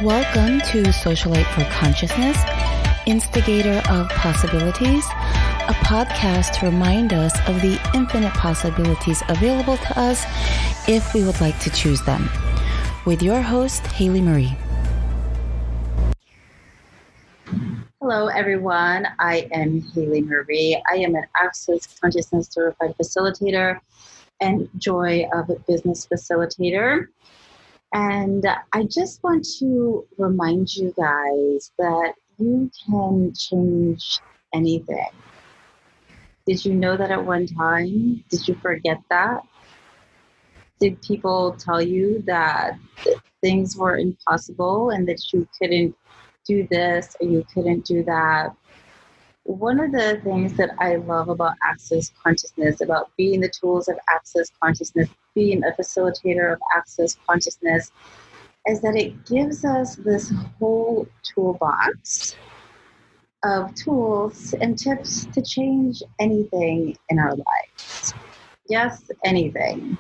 Welcome to Socialite for Consciousness, Instigator of Possibilities, a podcast to remind us of the infinite possibilities available to us if we would like to choose them. With your host, Haley Marie. Hello, everyone. I am Haley Marie. I am an Access Consciousness Certified Facilitator and Joy of a Business Facilitator. And I just want to remind you guys that you can change anything. Did you know that at one time? Did you forget that? Did people tell you that things were impossible and that you couldn't do this or you couldn't do that? One of the things that I love about Access Consciousness, about being the tools of Access Consciousness, being a facilitator of Access Consciousness, is that it gives us this whole toolbox of tools and tips to change anything in our lives. Yes, anything.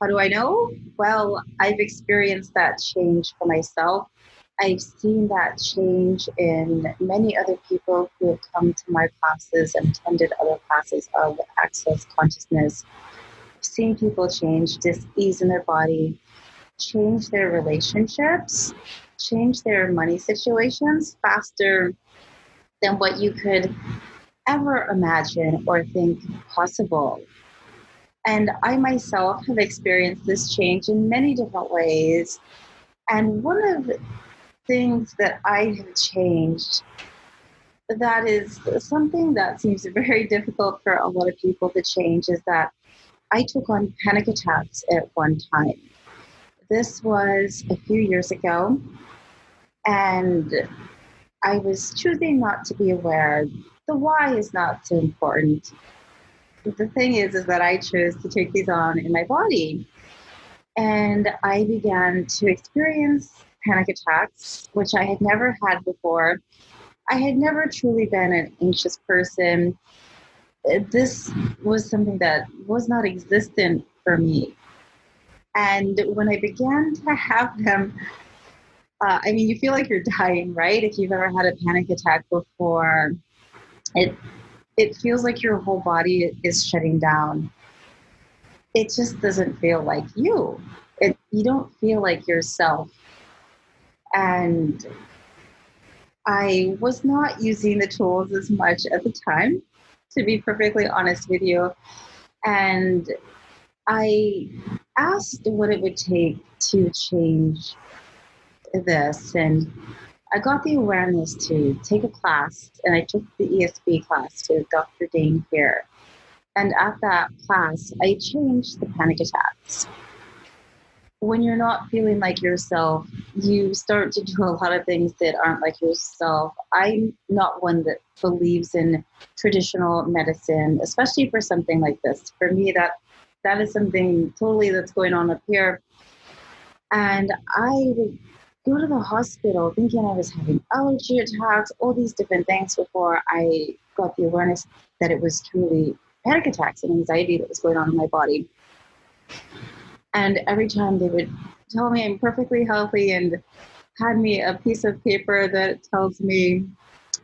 How do I know? Well, I've experienced that change for myself. I've seen that change in many other people who have come to my classes and attended other classes of Access Consciousness. I've seen people change, dis-ease in their body, change their relationships, change their money situations faster than what you could ever imagine or think possible. And I myself have experienced this change in many different ways. And one of the things that I have changed, that is something that seems very difficult for a lot of people to change, is that I took on panic attacks at one time. This was a few years ago, and I was choosing not to be aware. The why is not so important. The thing is that I chose to take these on in my body. And I began to experience panic attacks, which I had never had before. I had never truly been an anxious person. This was something that was not existent for me. And when I began to have them, you feel like you're dying, right? If you've ever had a panic attack before, it feels like your whole body is shutting down. It just doesn't feel like you. You don't feel like yourself. And I was not using the tools as much at the time, to be perfectly honest with you. And I asked what it would take to change this. And I got the awareness to take a class, and I took the ESP class to Dr. Dane here. And at that class, I changed the panic attacks. When you're not feeling like yourself, you start to do a lot of things that aren't like yourself. I'm not one that believes in traditional medicine, especially for something like this. For me, that is something totally that's going on up here. And I would go to the hospital thinking I was having allergy attacks, all these different things, before I got the awareness that it was truly panic attacks and anxiety that was going on in my body. And every time they would tell me I'm perfectly healthy and had me a piece of paper that tells me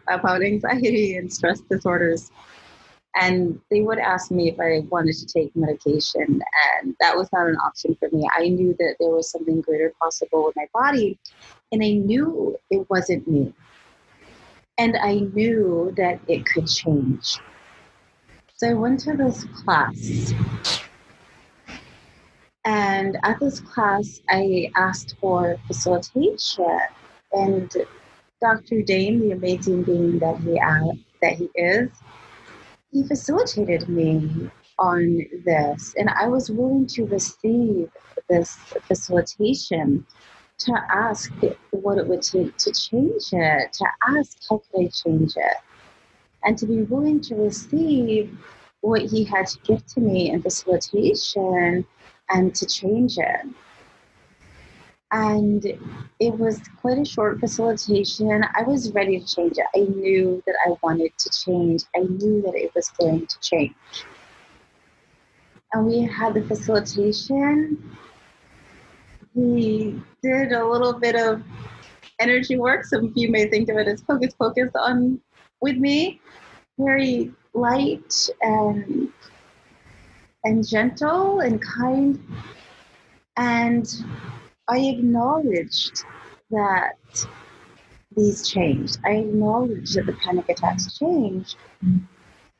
about anxiety and stress disorders. And they would ask me if I wanted to take medication, and that was not an option for me. I knew that there was something greater possible with my body, and I knew it wasn't me. And I knew that it could change. So I went to this class. And at this class, I asked for facilitation. And Dr. Dane, the amazing being that he is, he facilitated me on this. And I was willing to receive this facilitation, to ask what it would take to change it, to ask how could I change it, and to be willing to receive what he had to give to me in facilitation and to change it. And it was quite a short facilitation. I was ready to change it. I knew that I wanted to change. I knew that it was going to change. And we had the facilitation. He did a little bit of energy work. Some of you may think of it as hocus pocus on with me. Very light and gentle and kind. And I acknowledged that these changed. I acknowledged that the panic attacks changed.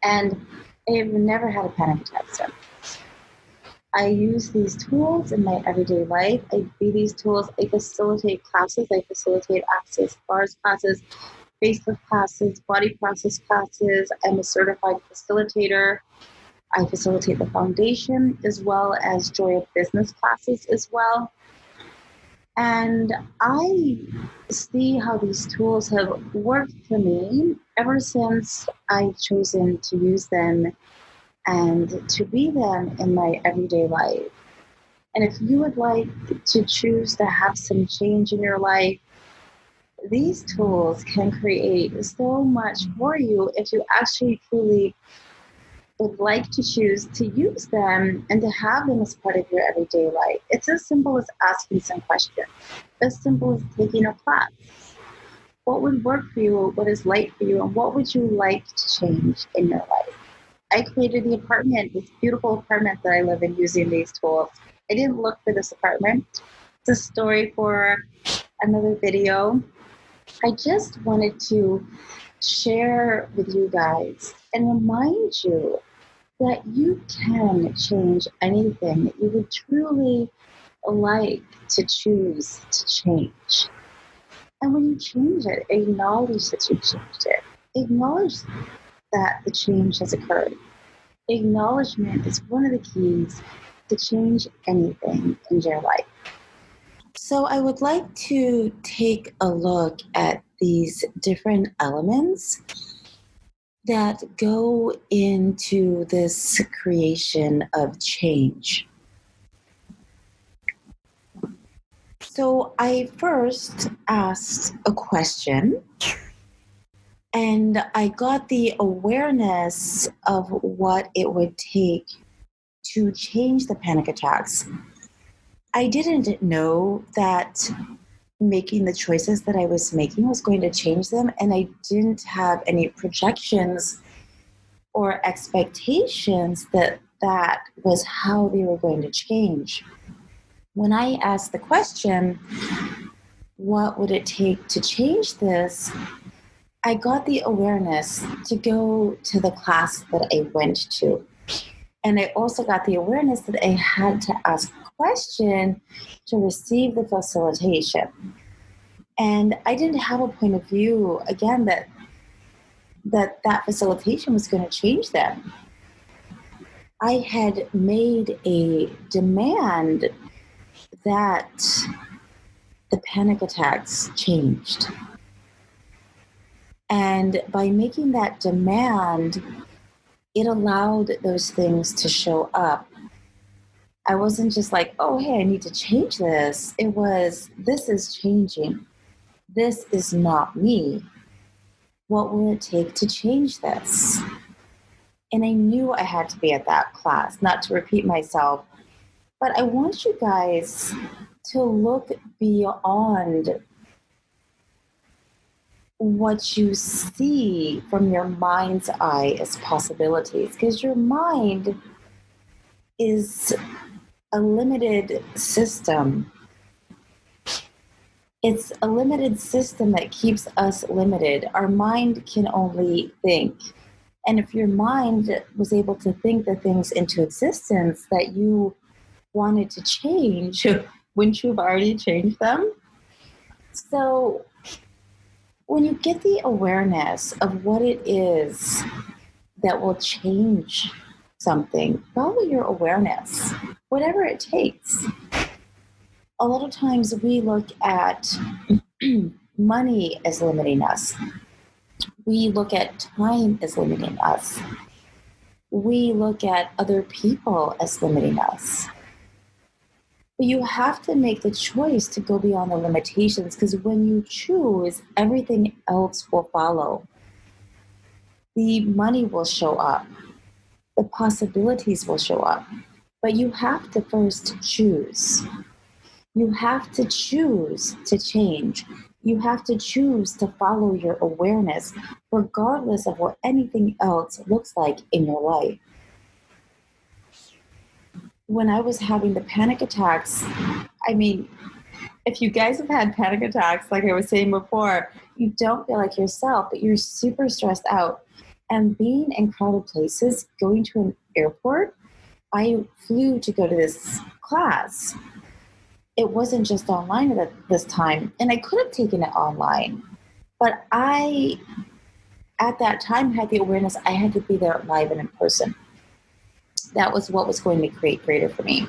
And I've never had a panic attack since. I use these tools in my everyday life. I do these tools. I facilitate classes. I facilitate Access Bars classes, Facebook classes, body process classes. I'm a certified facilitator. I facilitate the foundation as well as Joy of Business classes as well. And I see how these tools have worked for me ever since I've chosen to use them and to be them in my everyday life. And if you would like to choose to have some change in your life, these tools can create so much for you if you actually truly would like to choose to use them and to have them as part of your everyday life. It's as simple as asking some questions, as simple as taking a class. What would work for you? What is light for you? And what would you like to change in your life? I created the apartment, this beautiful apartment that I live in using these tools. I didn't look for this apartment. It's a story for another video. I just wanted to share with you guys and remind you that you can change anything that you would truly like to choose to change. And when you change it, acknowledge that you changed it. Acknowledge that the change has occurred. Acknowledgement is one of the keys to change anything in your life. So I would like to take a look at these different elements that go into this creation of change. So I first asked a question, and I got the awareness of what it would take to change the panic attacks. I didn't know that making the choices that I was making was going to change them, and I didn't have any projections or expectations that that was how they were going to change. When I asked the question, what would it take to change this? I got the awareness to go to the class that I went to. And I also got the awareness that I had to ask a question to receive the facilitation. And I didn't have a point of view, again, that facilitation was going to change them. I had made a demand that the panic attacks changed. And by making that demand, it allowed those things to show up. I wasn't just like, oh, hey, I need to change this. It was, this is changing. This is not me. What will it take to change this? And I knew I had to be at that class, not to repeat myself. But I want you guys to look beyond what you see from your mind's eye as possibilities, because your mind is a limited system. It's a limited system that keeps us limited. Our mind can only think. And if your mind was able to think the things into existence that you wanted to change, wouldn't you have already changed them? So when you get the awareness of what it is that will change something, follow your awareness, whatever it takes. A lot of times we look at money as limiting us. We look at time as limiting us. We look at other people as limiting us. But you have to make the choice to go beyond the limitations, because when you choose, everything else will follow. The money will show up. The possibilities will show up. But you have to first choose. You have to choose to change. You have to choose to follow your awareness, regardless of what anything else looks like in your life. When I was having the panic attacks, I mean, if you guys have had panic attacks, like I was saying before, you don't feel like yourself, but you're super stressed out. And being in crowded places, going to an airport, I flew to go to this class. It wasn't just online at this time, and I could have taken it online. But I, at that time, had the awareness I had to be there live and in person. That was what was going to create greater for me.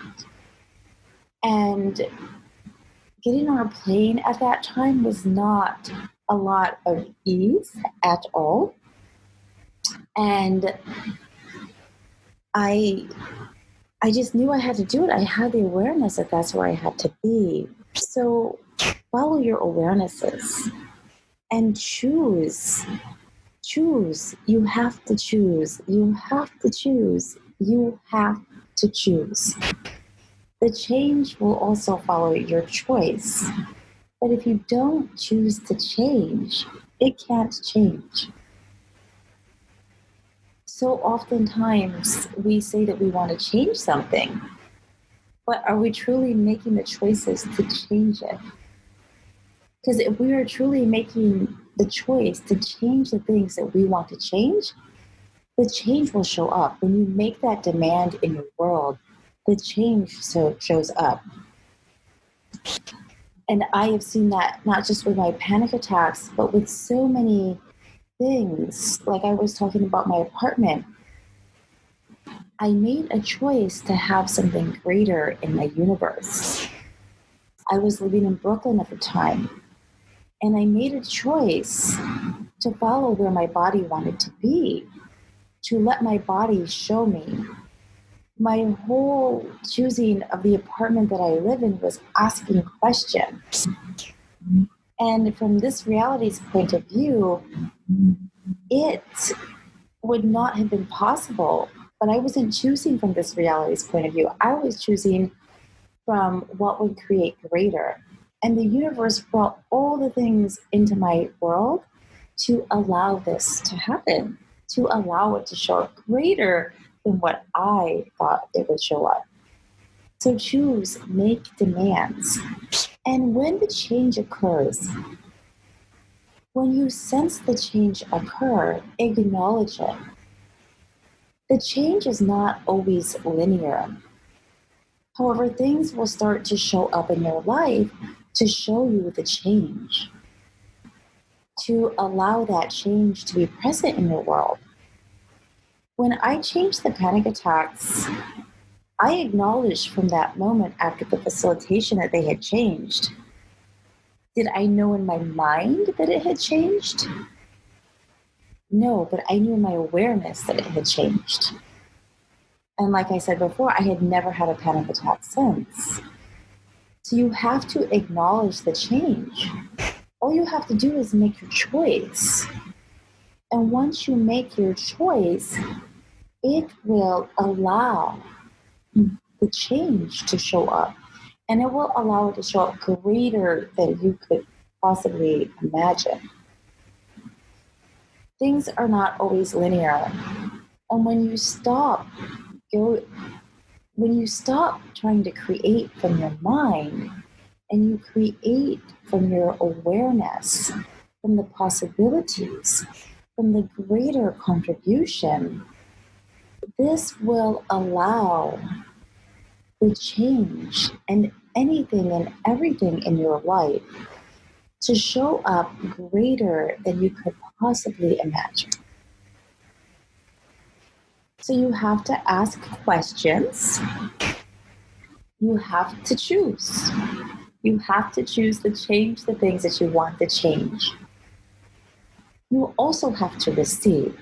And getting on a plane at that time was not a lot of ease at all. And I just knew I had to do it. I had the awareness that that's where I had to be. So follow your awarenesses and choose. Choose. You have to choose. You have to choose. You have to choose. The change will also follow your choice. But if you don't choose to change, it can't change. So oftentimes we say that we want to change something, but are we truly making the choices to change it? Because if we are truly making the choice to change the things that we want to change, the change will show up. When you make that demand in your world, the change shows up. And I have seen that not just with my panic attacks, but with so many things. Like I was talking about my apartment. I made a choice to have something greater in my universe. I was living in Brooklyn at the time, and I made a choice to follow where my body wanted to be, to let my body show me. My whole choosing of the apartment that I live in was asking questions. And from this reality's point of view, it would not have been possible. But I wasn't choosing from this reality's point of view. I was choosing from what would create greater. And the universe brought all the things into my world to allow this to happen, to allow it to show up greater than what I thought it would show up. So choose, make demands. And when the change occurs, when you sense the change occur, acknowledge it. The change is not always linear. However, things will start to show up in your life to show you the change, to allow that change to be present in your world. When I changed the panic attacks, I acknowledged from that moment after the facilitation that they had changed. Did I know in my mind that it had changed? No, but I knew in my awareness that it had changed. And like I said before, I had never had a panic attack since. So you have to acknowledge the change. All you have to do is make your choice. And once you make your choice, it will allow the change to show up. And it will allow it to show up greater than you could possibly imagine. Things are not always linear. And when you stop trying to create from your mind and you create from your awareness, from the possibilities, from the greater contribution, this will allow the change and anything and everything in your life to show up greater than you could possibly imagine. So you have to ask questions. You have to choose. You have to choose to change the things that you want to change. You also have to receive.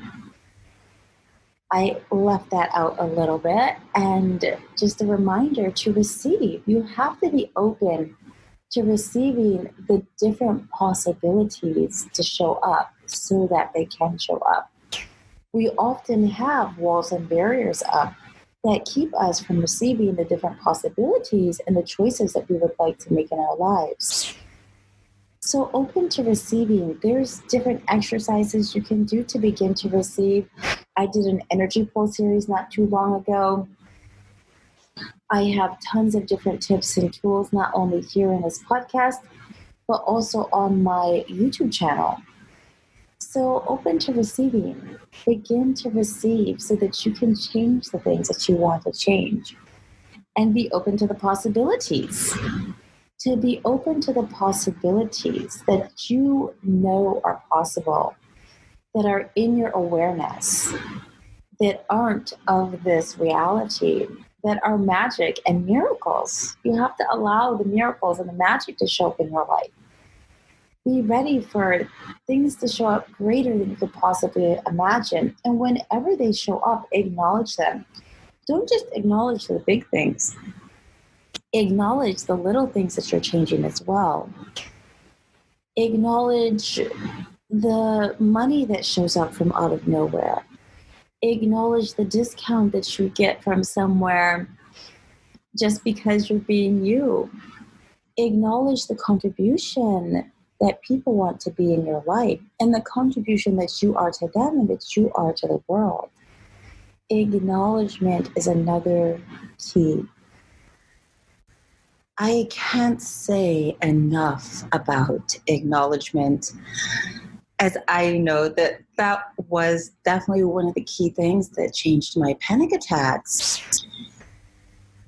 I left that out a little bit, and just a reminder to receive. You have to be open to receiving the different possibilities to show up so that they can show up. We often have walls and barriers up that keep us from receiving the different possibilities and the choices that we would like to make in our lives. So open to receiving. There's different exercises you can do to begin to receive. I did an energy pull series not too long ago. I have tons of different tips and tools, not only here in this podcast, but also on my YouTube channel. So open to receiving. Begin to receive so that you can change the things that you want to change. And be open to the possibilities. To be open to the possibilities that you know are possible, that are in your awareness, that aren't of this reality, that are magic and miracles. You have to allow the miracles and the magic to show up in your life. Be ready for things to show up greater than you could possibly imagine. And whenever they show up, acknowledge them. Don't just acknowledge the big things. Acknowledge the little things that you're changing as well. Acknowledge the money that shows up from out of nowhere. Acknowledge the discount that you get from somewhere just because you're being you. Acknowledge the contribution that people want to be in your life and the contribution that you are to them and that you are to the world. Acknowledgement is another key. I can't say enough about acknowledgement, as I know that was definitely one of the key things that changed my panic attacks.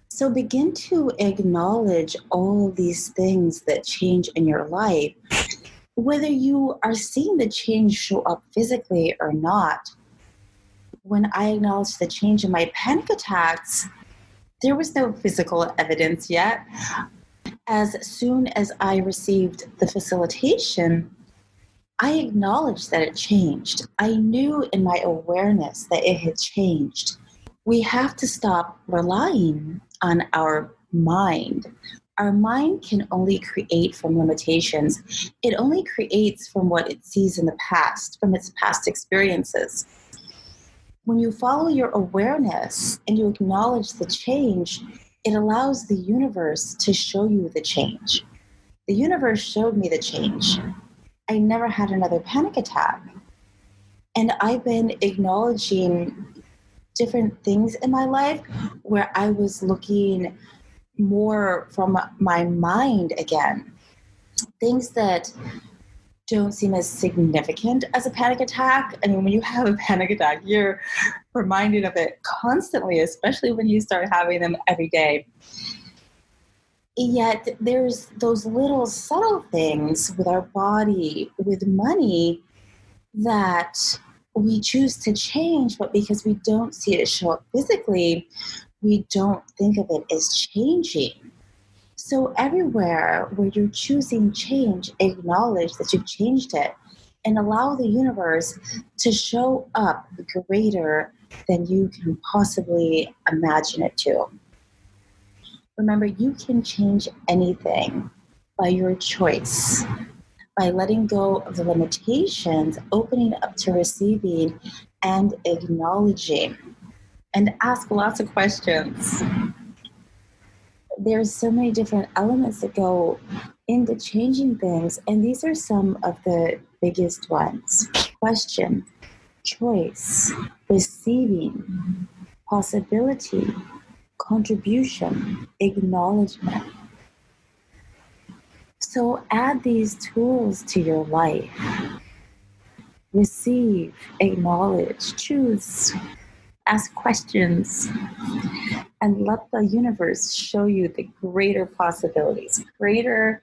So begin to acknowledge all these things that change in your life, whether you are seeing the change show up physically or not. When I acknowledged the change in my panic attacks, there was no physical evidence yet. As soon as I received the facilitation, I acknowledged that it changed. I knew in my awareness that it had changed. We have to stop relying on our mind. Our mind can only create from limitations. It only creates from what it sees in the past, from its past experiences. When you follow your awareness and you acknowledge the change, it allows the universe to show you the change. The universe showed me the change. I never had another panic attack. And I've been acknowledging different things in my life where I was looking more from my mind again. Things that don't seem as significant as a panic attack. I mean, when you have a panic attack, you're reminded of it constantly, especially when you start having them every day. Yet there's those little subtle things with our body, with money, that we choose to change, but because we don't see it show up physically, we don't think of it as changing. So everywhere where you're choosing change, acknowledge that you've changed it and allow the universe to show up greater than you can possibly imagine it to. Remember, you can change anything by your choice, by letting go of the limitations, opening up to receiving and acknowledging, and ask lots of questions. There's so many different elements that go into changing things, and these are some of the biggest ones. Question, choice, receiving, possibility, contribution, acknowledgement. So add these tools to your life. Receive, acknowledge, choose, ask questions, and let the universe show you the greater possibilities, greater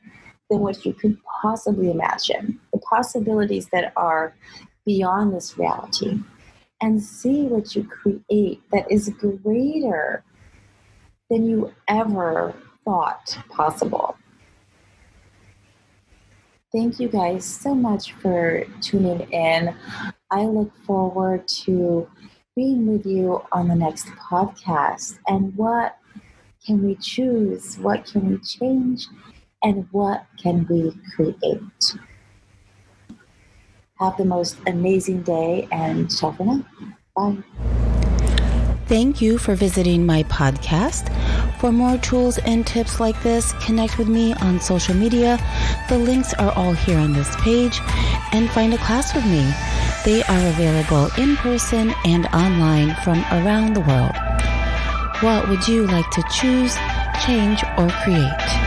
than what you could possibly imagine, the possibilities that are beyond this reality, and see what you create that is greater than you ever thought possible. Thank you guys so much for tuning in. I look forward to being with you on the next podcast. And what can we choose? What can we change? And what can we create? Have the most amazing day, and ciao for now. Bye. Thank you for visiting my podcast. For more tools and tips like this, connect with me on social media. The links are all here on this page. And find a class with me. They are available in person and online from around the world. What would you like to choose, change, or create?